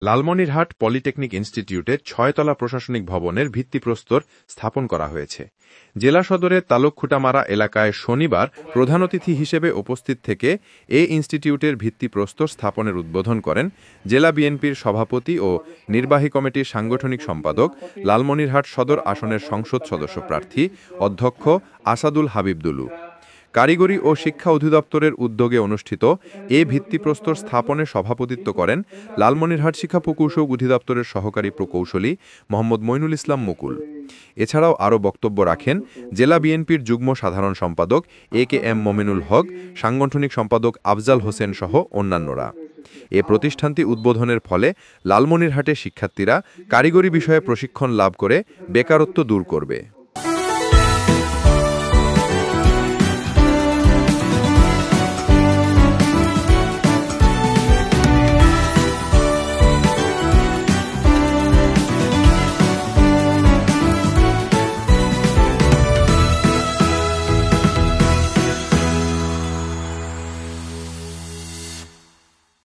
Lalmonirhat polytechnic ইনস্টিটিউটে ৬তলা প্রশাসনিক ভবনের ভিত্তিপ্রস্তর স্থাপন করা হয়েছে। জেলা সদরের তালুকখুটামারা এলাকায় শনিবার প্রধান অতিথি হিসেবে উপস্থিত থেকে এ ইনস্টিটিউটের ভিত্তিপ্রস্তর স্থাপনের উদ্বোধন করেন জেলা বিএনপির সভাপতি ও নির্বাহী কমিটির সাংগঠনিক সম্পাদক, লালমনিরহাট সদর আসনের সংসদ সদস্য প্রার্থী অধ্যক্ষ আসাদুল হাবিব দুলু। কারিগরি ও শিক্ষা অধিদপ্তরের উদ্যোগে অনুষ্ঠিত এ ভিত্তিপ্রস্তর স্থাপনে সভাপতিত্ব করেন লালমনিরহাট শিক্ষা প্রকৌশল অধিদপ্তরের সহকারী প্রকৌশলী মোহাম্মদ মইনুল ইসলাম মুকুল। এছাড়াও আরও বক্তব্য রাখেন জেলা বিএনপির যুগ্ম সাধারণ সম্পাদক এ.কে.এম. মমিনুল হক, সাংগঠনিক সম্পাদক আফজাল হোসেন সহ অন্যান্যরা। এ প্রতিষ্ঠানটি উদ্বোধনের ফলে লালমনিরহাটের শিক্ষার্থীরা কারিগরি বিষয়ে প্রশিক্ষণ লাভ করে বেকারত্ব দূর করবে।